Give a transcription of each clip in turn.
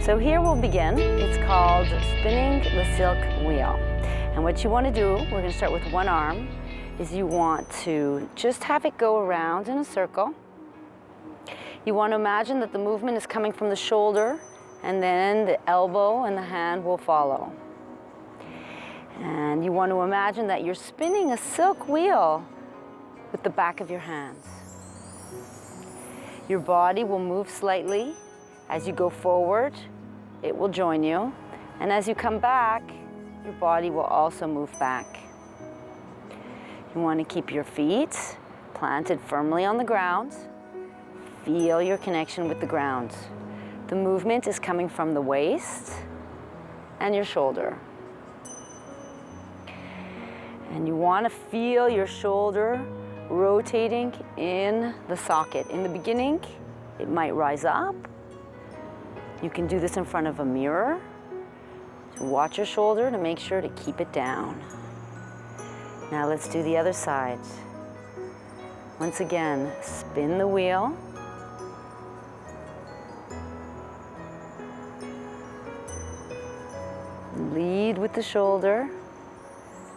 So here we'll begin. It's called spinning the silk wheel. And what you want to do, we're going to start with one arm, is you want to just have it go around in a circle. You want to imagine that the movement is coming from the shoulder, and then the elbow and the hand will follow. And you want to imagine that you're spinning a silk wheel with the back of your hands. Your body will move slightly. As you go forward, it will join you. And as you come back, your body will also move back. You want to keep your feet planted firmly on the ground. Feel your connection with the ground. The movement is coming from the waist and your shoulder. And you want to feel your shoulder rotating in the socket. In the beginning, it might rise up. You can do this in front of a mirror. So watch your shoulder to make sure to keep it down. Now let's do the other side. Once again, spin the wheel. Lead with the shoulder.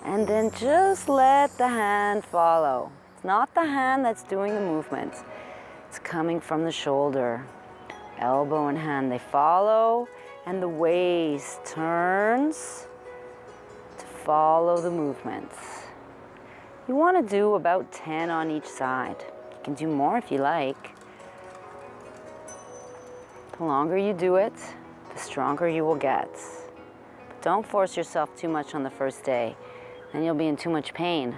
And then just let the hand follow. It's not the hand that's doing the movement. It's coming from the shoulder. Elbow and hand, they follow, and the waist turns to follow the movement. You want to do about 10 on each side. You can do more if you like. The longer you do it, the stronger you will get. But don't force yourself too much on the first day. Then you'll be in too much pain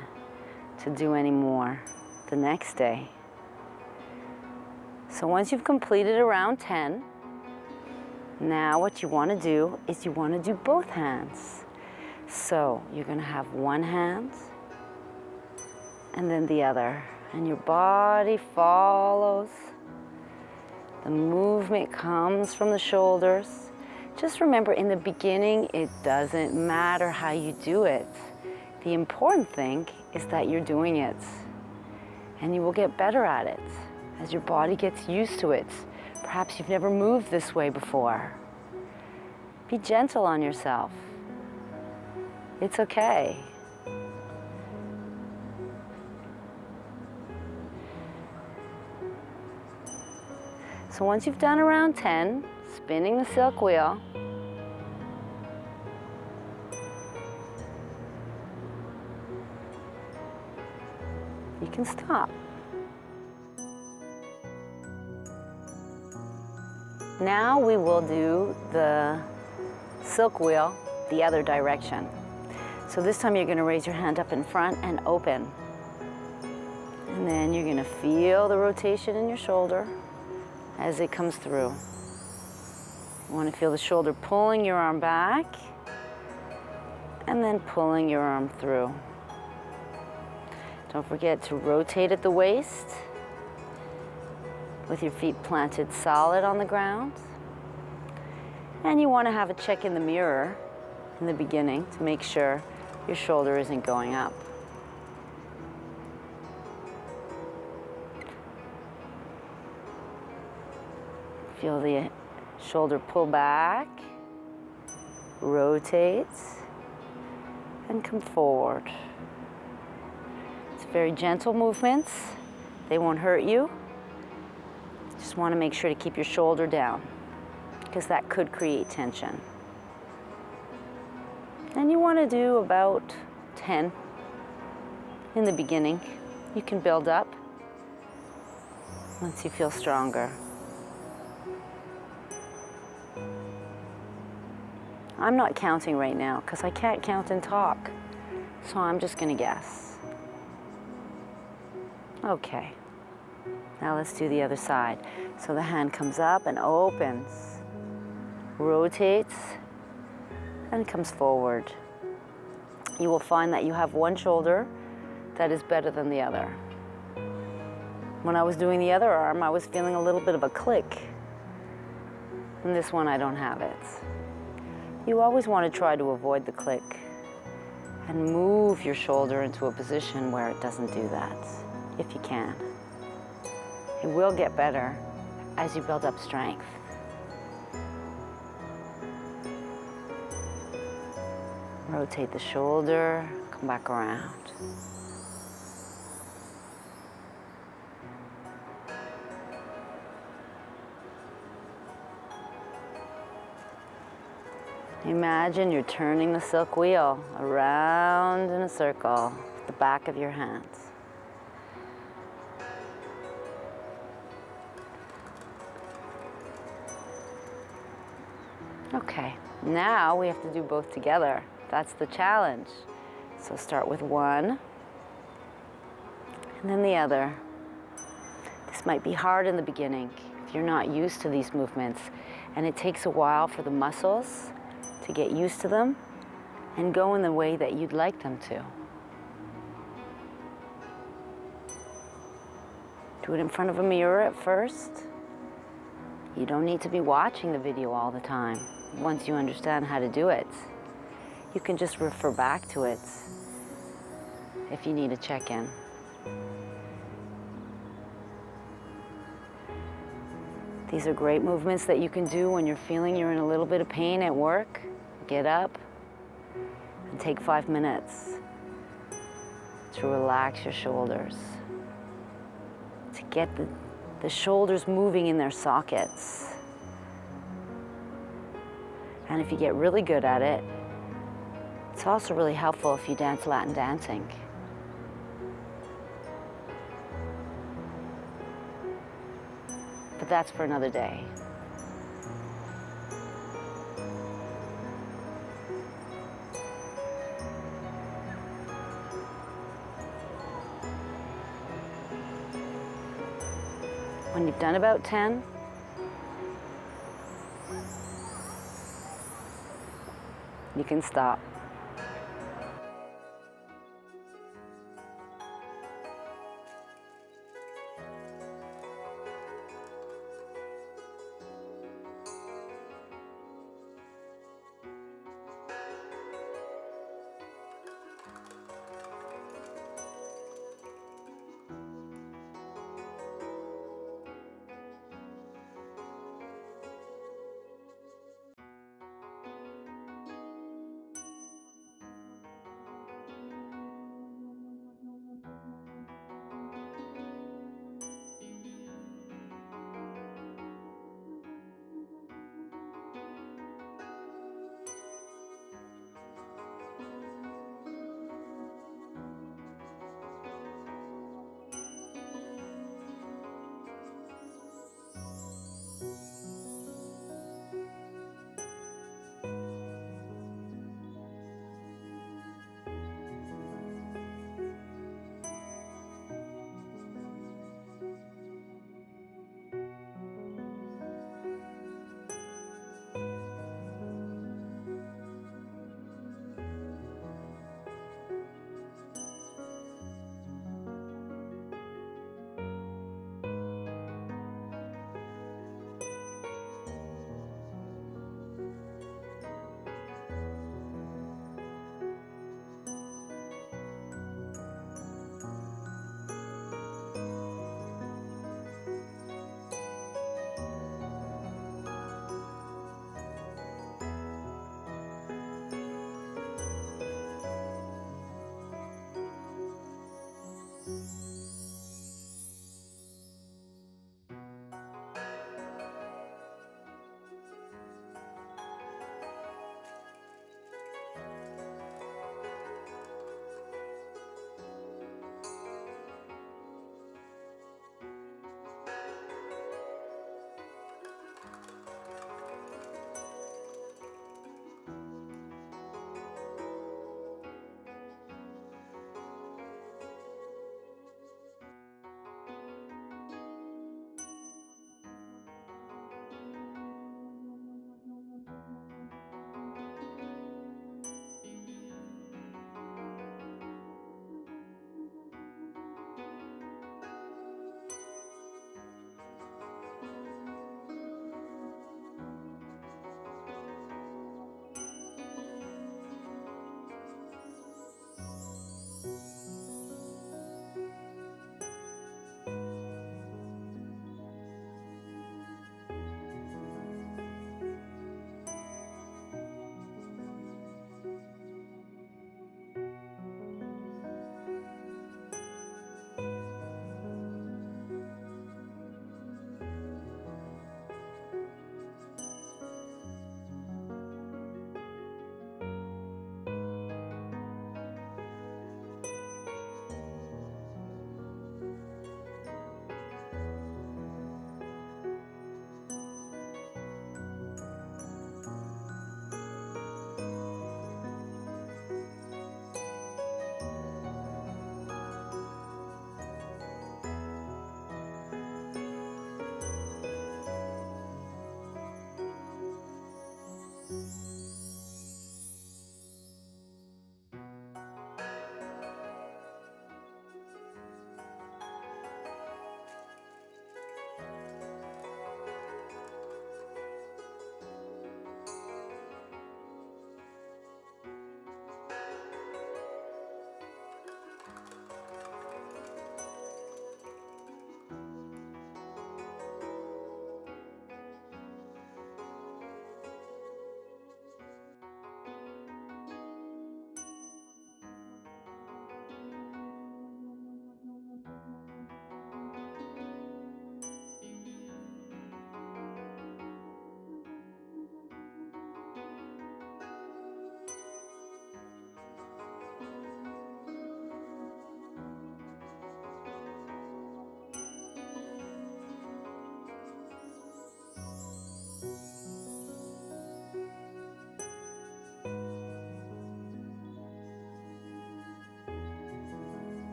to do any more the next day. So once you've completed around 10, now what you want to do is you want to do both hands. So you're going to have one hand and then the other. And your body follows. The movement comes from the shoulders. Just remember, in the beginning, it doesn't matter how you do it. The important thing is that you're doing it, and you will get better at it as your body gets used to it. Perhaps you've never moved this way before. Be gentle on yourself. It's okay. So once you've done around 10, spinning the silk wheel, you can stop. Now we will do the silk wheel the other direction. So this time you're going to raise your hand up in front and open. And then you're going to feel the rotation in your shoulder as it comes through. You want to feel the shoulder pulling your arm back and then pulling your arm through. Don't forget to rotate at the waist with your feet planted solid on the ground. And you want to have a check in the mirror in the beginning to make sure your shoulder isn't going up. Feel the shoulder pull back, rotate, and come forward. Very gentle movements. They won't hurt you. Just want to make sure to keep your shoulder down because that could create tension. And you want to do about 10 in the beginning. You can build up once you feel stronger. I'm not counting right now because I can't count and talk. So I'm just going to guess. Okay, now let's do the other side. So the hand comes up and opens, rotates, and comes forward. You will find that you have one shoulder that is better than the other. When I was doing the other arm, I was feeling a little bit of a click. And this one, I don't have it. You always want to try to avoid the click and move your shoulder into a position where it doesn't do that, if you can. It will get better as you build up strength. Rotate the shoulder, come back around. Imagine you're turning the silk wheel around in a circle with the back of your hands. Okay, now we have to do both together. That's the challenge. So start with one, and then the other. This might be hard in the beginning if you're not used to these movements, and it takes a while for the muscles to get used to them and go in the way that you'd like them to. Do it in front of a mirror at first. You don't need to be watching the video all the time. Once you understand how to do it, you can just refer back to it if you need a check-in. These are great movements that you can do when you're feeling you're in a little bit of pain at work. Get up and take 5 minutes to relax your shoulders, to get the shoulders moving in their sockets. And if you get really good at it, it's also really helpful if you dance Latin dancing. But that's for another day. When you've done about 10, you can stop.